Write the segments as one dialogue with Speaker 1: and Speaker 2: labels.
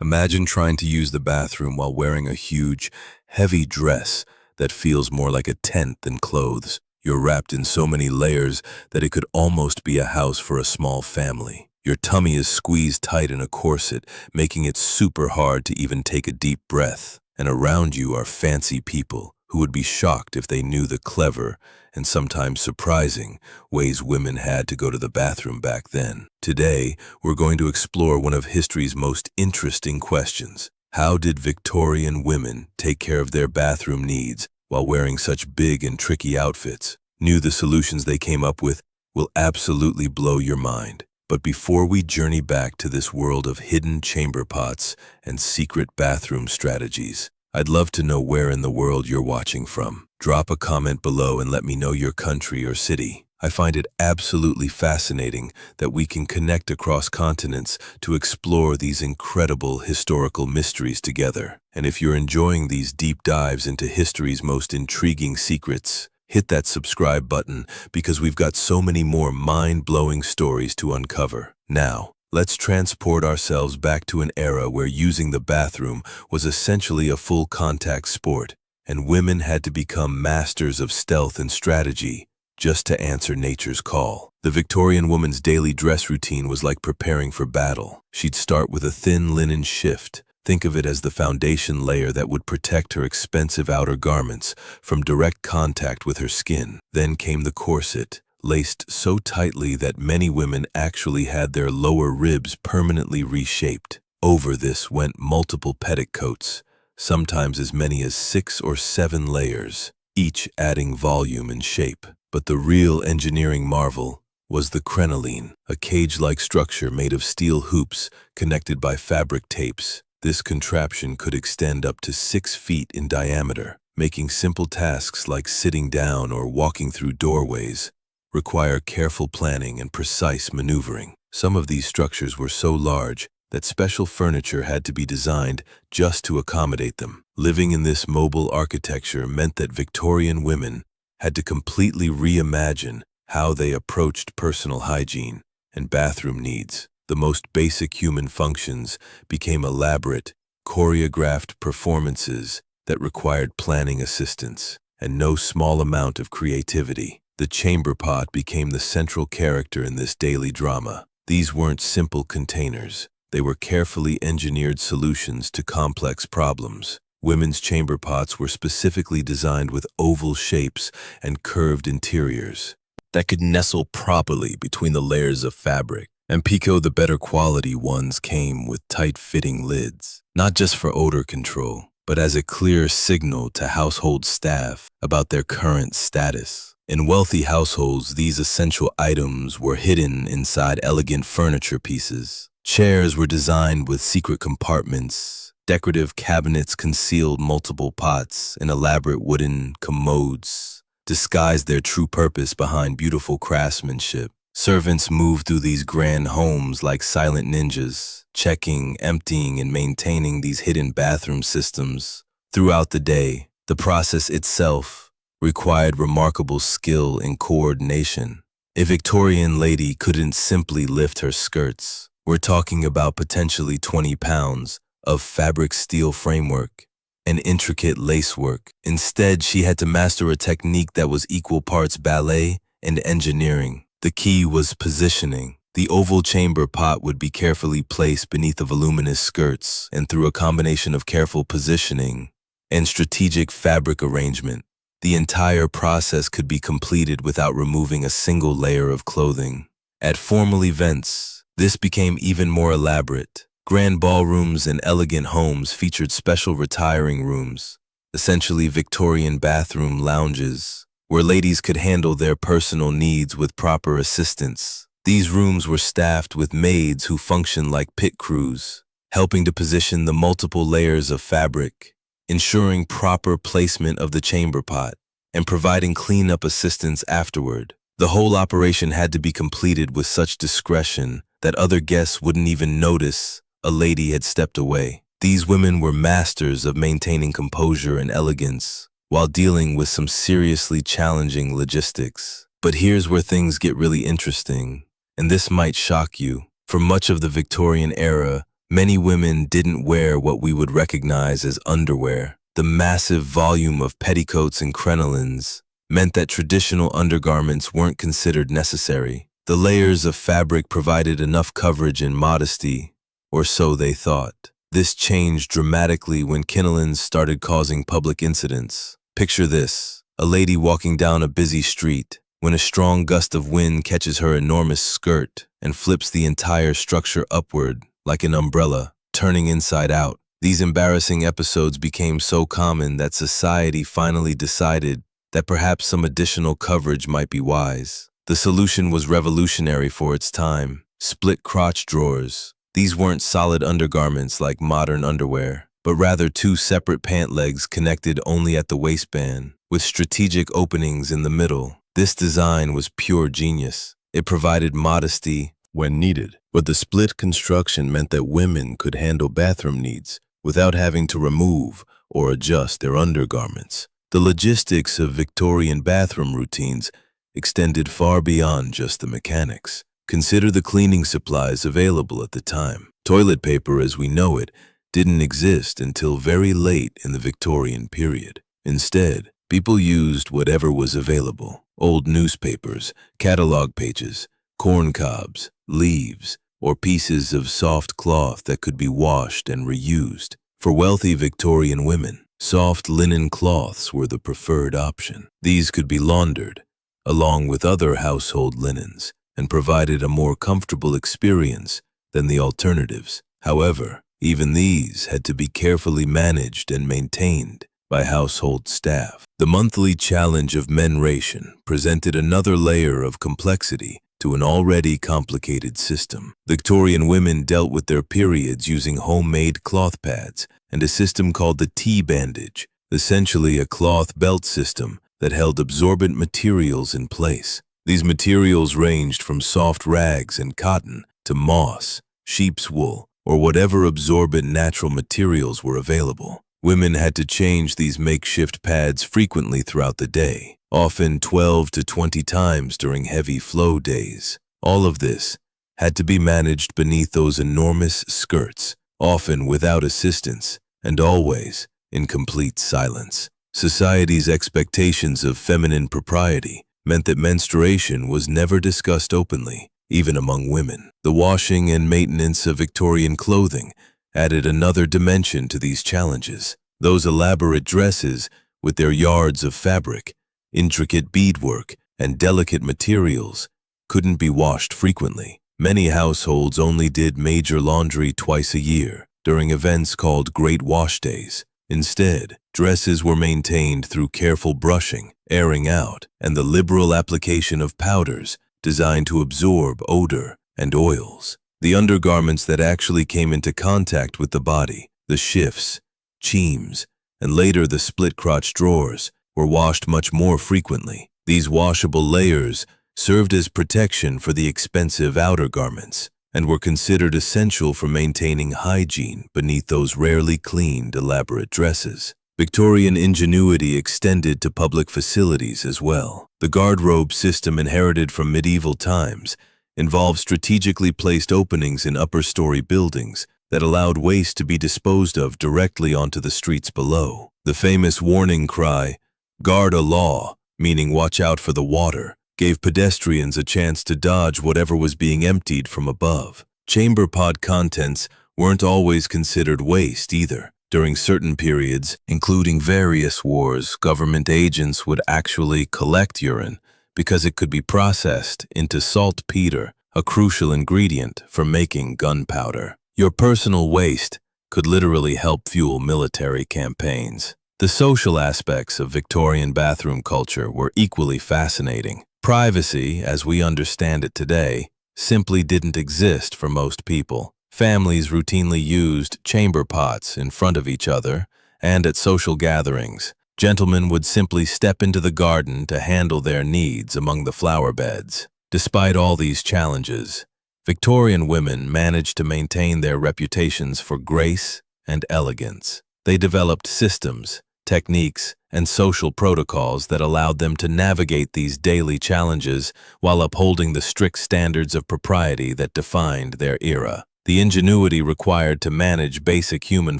Speaker 1: Imagine trying to use the bathroom while wearing a huge, heavy dress that feels more like a tent than clothes. You're wrapped in so many layers that it could almost be a house for a small family. Your tummy is squeezed tight in a corset, making it super hard to even take a deep breath. And around you are fancy people who would be shocked if they knew the clever and sometimes surprising ways women had to go to the bathroom back then. Today, we're going to explore one of history's most interesting questions. How did Victorian women take care of their bathroom needs while wearing such big and tricky outfits? The solutions they came up with will absolutely blow your mind. But before we journey back to this world of hidden chamber pots and secret bathroom strategies, I'd love to know where in the world you're watching from. Drop a comment below and let me know your country or city. I find it absolutely fascinating that we can connect across continents to explore these incredible historical mysteries together. And if you're enjoying these deep dives into history's most intriguing secrets, hit that subscribe button because we've got so many more mind-blowing stories to uncover. Now, let's transport ourselves back to an era where using the bathroom was essentially a full-contact sport, and women had to become masters of stealth and strategy just to answer nature's call. The Victorian woman's daily dress routine was like preparing for battle. She'd start with a thin linen shift. Think of it as the foundation layer that would protect her expensive outer garments from direct contact with her skin. Then came the corset, laced so tightly that many women actually had their lower ribs permanently reshaped. Over this went multiple petticoats, sometimes as many as 6 or 7 layers, each adding volume and shape. But the real engineering marvel was the crinoline, a cage-like structure made of steel hoops connected by fabric tapes. This contraption could extend up to 6 feet in diameter, making simple tasks like sitting down or walking through doorways require careful planning and precise maneuvering. Some of these structures were so large that special furniture had to be designed just to accommodate them. Living in this mobile architecture meant that Victorian women had to completely reimagine how they approached personal hygiene and bathroom needs. The most basic human functions became elaborate, choreographed performances that required planning assistance and no small amount of creativity. The chamber pot became the central character in this daily drama. These weren't simple containers. They were carefully engineered solutions to complex problems. Women's chamber pots were specifically designed with oval shapes and curved interiors that could nestle properly between the layers of fabric. And the better quality ones came with tight-fitting lids, not just for odor control, but as a clear signal to household staff about their current status. In wealthy households, these essential items were hidden inside elegant furniture pieces. Chairs were designed with secret compartments. Decorative cabinets concealed multiple pots, and elaborate wooden commodes disguised their true purpose behind beautiful craftsmanship. Servants moved through these grand homes like silent ninjas, checking, emptying, and maintaining these hidden bathroom systems. Throughout the day, the process itself required remarkable skill and coordination. A Victorian lady couldn't simply lift her skirts. We're talking about potentially 20 pounds of fabric steel framework and intricate lacework. Instead, she had to master a technique that was equal parts ballet and engineering. The key was positioning. The oval chamber pot would be carefully placed beneath the voluminous skirts, and through a combination of careful positioning and strategic fabric arrangement, the entire process could be completed without removing a single layer of clothing. At formal events, this became even more elaborate. Grand ballrooms and elegant homes featured special retiring rooms, essentially Victorian bathroom lounges, where ladies could handle their personal needs with proper assistance. These rooms were staffed with maids who functioned like pit crews, helping to position the multiple layers of fabric, ensuring proper placement of the chamber pot, and providing cleanup assistance afterward. The whole operation had to be completed with such discretion that other guests wouldn't even notice a lady had stepped away. These women were masters of maintaining composure and elegance while dealing with some seriously challenging logistics. But here's where things get really interesting, and this might shock you. For much of the Victorian era, Many women didn't wear what we would recognize as underwear. The massive volume of petticoats and crinolines meant that traditional undergarments weren't considered necessary. The layers of fabric provided enough coverage and modesty, or so they thought. This changed dramatically when crinolines started causing public incidents. Picture this: a lady walking down a busy street when a strong gust of wind catches her enormous skirt and flips the entire structure upward like an umbrella, turning inside out. These embarrassing episodes became so common that society finally decided that perhaps some additional coverage might be wise. The solution was revolutionary for its time: split crotch drawers. These weren't solid undergarments like modern underwear, but rather two separate pant legs connected only at the waistband, with strategic openings in the middle. This design was pure genius. It provided modesty when needed, but the split construction meant that women could handle bathroom needs without having to remove or adjust their undergarments. The logistics of Victorian bathroom routines extended far beyond just the mechanics. Consider the cleaning supplies available at the time. Toilet paper as we know it didn't exist until very late in the Victorian period. Instead, people used whatever was available: old newspapers, catalog pages, corn cobs, leaves, or pieces of soft cloth that could be washed and reused. For wealthy Victorian women, soft linen cloths were the preferred option. These could be laundered, along with other household linens, and provided a more comfortable experience than the alternatives. However, even these had to be carefully managed and maintained by household staff. The monthly challenge of menstruation presented another layer of complexity to an already complicated system. Victorian women dealt with their periods using homemade cloth pads and a system called the tea bandage, essentially a cloth belt system that held absorbent materials in place. These materials ranged from soft rags and cotton to moss, sheep's wool, or whatever absorbent natural materials were available. Women had to change these makeshift pads frequently throughout the day, often 12 to 20 times during heavy flow days. All of this had to be managed beneath those enormous skirts, often without assistance and always in complete silence. Society's expectations of feminine propriety meant that menstruation was never discussed openly, even among women. The washing and maintenance of Victorian clothing added another dimension to these challenges. Those elaborate dresses, with their yards of fabric, intricate beadwork, and delicate materials, couldn't be washed frequently. Many households only did major laundry twice a year, during events called Great Wash Days. Instead, dresses were maintained through careful brushing, airing out, and the liberal application of powders designed to absorb odor and oils. The undergarments that actually came into contact with the body, the shifts, cheams, and later the split-crotch drawers, were washed much more frequently. These washable layers served as protection for the expensive outer garments and were considered essential for maintaining hygiene beneath those rarely cleaned, elaborate dresses. Victorian ingenuity extended to public facilities as well. The guardrobe system inherited from medieval times involved strategically placed openings in upper-story buildings that allowed waste to be disposed of directly onto the streets below. The famous warning cry, "Guard a law," meaning watch out for the water, gave pedestrians a chance to dodge whatever was being emptied from above. Chamber pot contents weren't always considered waste either. During certain periods, including various wars, government agents would actually collect urine because it could be processed into saltpeter, a crucial ingredient for making gunpowder. Your personal waste could literally help fuel military campaigns. The social aspects of Victorian bathroom culture were equally fascinating. Privacy, as we understand it today, simply didn't exist for most people. Families routinely used chamber pots in front of each other, and at social gatherings, gentlemen would simply step into the garden to handle their needs among the flower beds. Despite all these challenges, Victorian women managed to maintain their reputations for grace and elegance. They developed systems, techniques, and social protocols that allowed them to navigate these daily challenges while upholding the strict standards of propriety that defined their era. The ingenuity required to manage basic human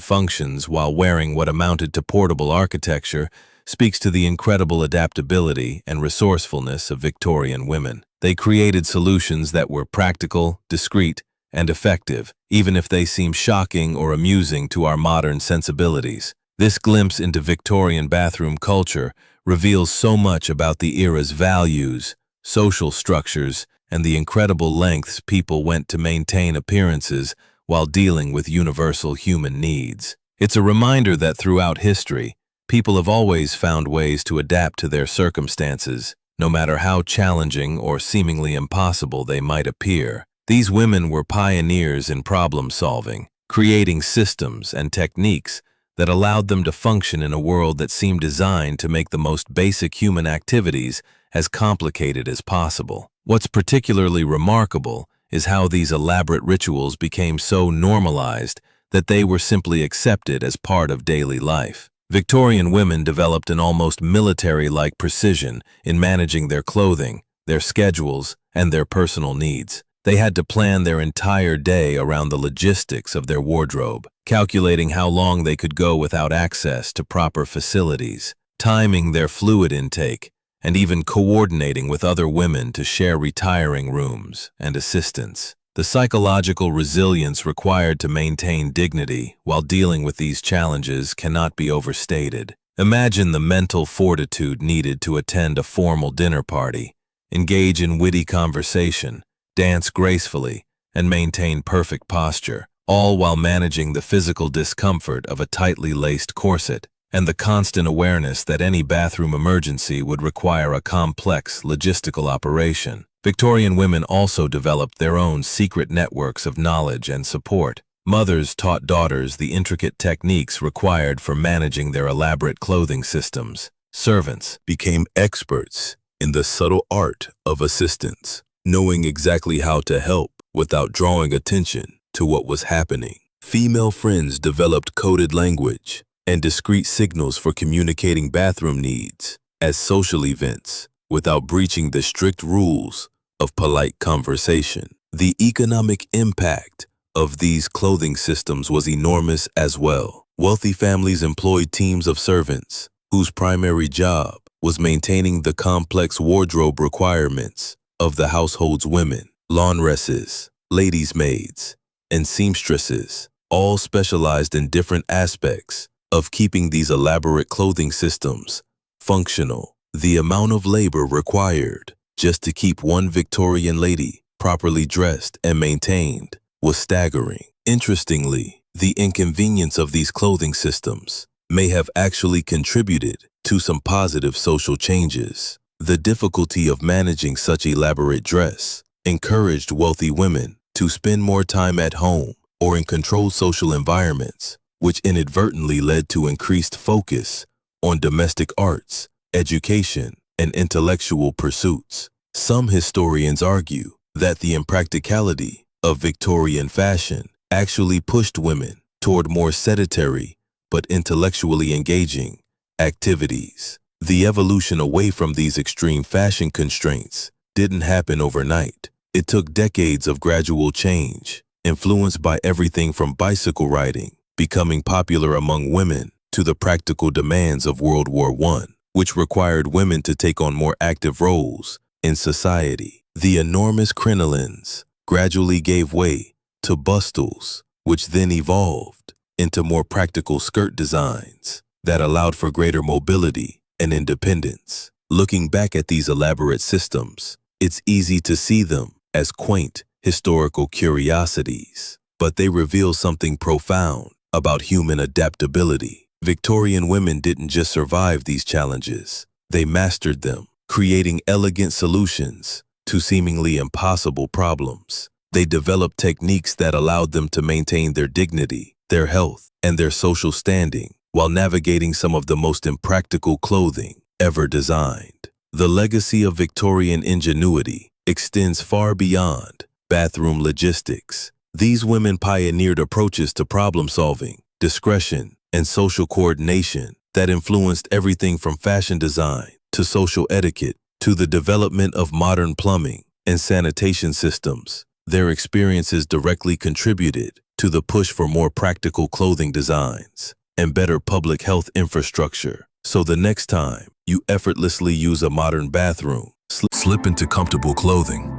Speaker 1: functions while wearing what amounted to portable architecture speaks to the incredible adaptability and resourcefulness of Victorian women. They created solutions that were practical, discreet, and effective, even if they seem shocking or amusing to our modern sensibilities. This glimpse into Victorian bathroom culture reveals so much about the era's values, social structures, and the incredible lengths people went to maintain appearances while dealing with universal human needs. It's a reminder that throughout history, people have always found ways to adapt to their circumstances, no matter how challenging or seemingly impossible they might appear. These women were pioneers in problem solving, creating systems and techniques that allowed them to function in a world that seemed designed to make the most basic human activities as complicated as possible. What's particularly remarkable is how these elaborate rituals became so normalized that they were simply accepted as part of daily life. Victorian women developed an almost military-like precision in managing their clothing, their schedules, and their personal needs. They had to plan their entire day around the logistics of their wardrobe, calculating how long they could go without access to proper facilities, timing their fluid intake, and even coordinating with other women to share retiring rooms and assistance. The psychological resilience required to maintain dignity while dealing with these challenges cannot be overstated. Imagine the mental fortitude needed to attend a formal dinner party, engage in witty conversation, dance gracefully, and maintain perfect posture, all while managing the physical discomfort of a tightly laced corset and the constant awareness that any bathroom emergency would require a complex logistical operation. Victorian women also developed their own secret networks of knowledge and support. Mothers taught daughters the intricate techniques required for managing their elaborate clothing systems. Servants became experts in the subtle art of assistance, knowing exactly how to help without drawing attention to what was happening. Female friends developed coded language and discrete signals for communicating bathroom needs as social events without breaching the strict rules of polite conversation. The economic impact of these clothing systems was enormous as well. Wealthy families employed teams of servants whose primary job was maintaining the complex wardrobe requirements of the household's women. Laundresses, ladies' maids, and seamstresses all specialized in different aspects of keeping these elaborate clothing systems functional. The amount of labor required just to keep one Victorian lady properly dressed and maintained was staggering. Interestingly, the inconvenience of these clothing systems may have actually contributed to some positive social changes. The difficulty of managing such elaborate dress encouraged wealthy women to spend more time at home or in controlled social environments, which inadvertently led to increased focus on domestic arts, education, and intellectual pursuits. Some historians argue that the impracticality of Victorian fashion actually pushed women toward more sedentary but intellectually engaging activities. The evolution away from these extreme fashion constraints didn't happen overnight. It took decades of gradual change, influenced by everything from bicycle riding becoming popular among women to the practical demands of World War I, which required women to take on more active roles in society. The enormous crinolines gradually gave way to bustles, which then evolved into more practical skirt designs that allowed for greater mobility and independence. Looking back at these elaborate systems, it's easy to see them as quaint historical curiosities, but they reveal something profound about human adaptability. Victorian women didn't just survive these challenges, they mastered them, creating elegant solutions to seemingly impossible problems. They developed techniques that allowed them to maintain their dignity, their health, and their social standing while navigating some of the most impractical clothing ever designed. The legacy of Victorian ingenuity extends far beyond bathroom logistics. These women pioneered approaches to problem solving, discretion, and social coordination that influenced everything from fashion design to social etiquette to the development of modern plumbing and sanitation systems. Their experiences directly contributed to the push for more practical clothing designs and better public health infrastructure. So the next time you effortlessly use a modern bathroom, slip into comfortable clothing,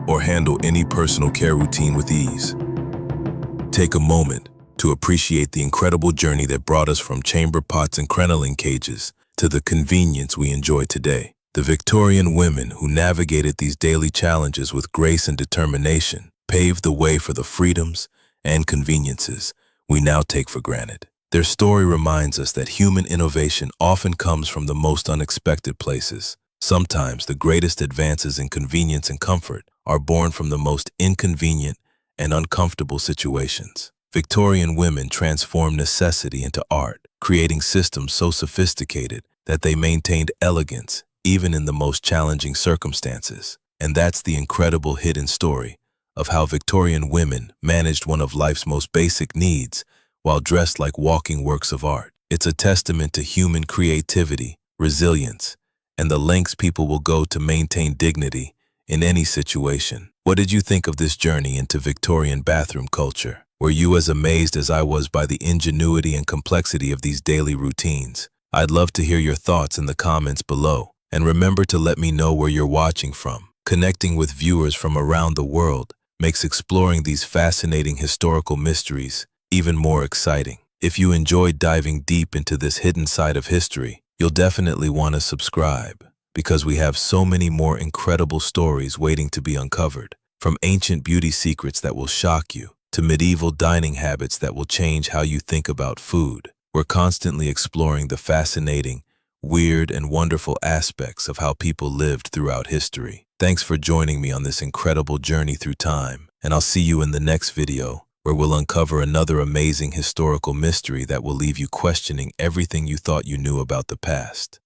Speaker 1: or handle any personal care routine with ease, take a moment to appreciate the incredible journey that brought us from chamber pots and crinoline cages to the convenience we enjoy today. The Victorian women who navigated these daily challenges with grace and determination paved the way for the freedoms and conveniences we now take for granted. Their story reminds us that human innovation often comes from the most unexpected places. Sometimes the greatest advances in convenience and comfort are born from the most inconvenient and uncomfortable situations. Victorian women transformed necessity into art, creating systems so sophisticated that they maintained elegance even in the most challenging circumstances. And that's the incredible hidden story of how Victorian women managed one of life's most basic needs while dressed like walking works of art. It's a testament to human creativity, resilience, and the lengths people will go to maintain dignity in any situation. What did you think of this journey into Victorian bathroom culture? Were you as amazed as I was by the ingenuity and complexity of these daily routines? I'd love to hear your thoughts in the comments below. And remember to let me know where you're watching from. Connecting with viewers from around the world makes exploring these fascinating historical mysteries even more exciting. If you enjoyed diving deep into this hidden side of history, you'll definitely want to subscribe, because we have so many more incredible stories waiting to be uncovered. From ancient beauty secrets that will shock you, to medieval dining habits that will change how you think about food, we're constantly exploring the fascinating, weird, and wonderful aspects of how people lived throughout history. Thanks for joining me on this incredible journey through time, and I'll see you in the next video, where we'll uncover another amazing historical mystery that will leave you questioning everything you thought you knew about the past.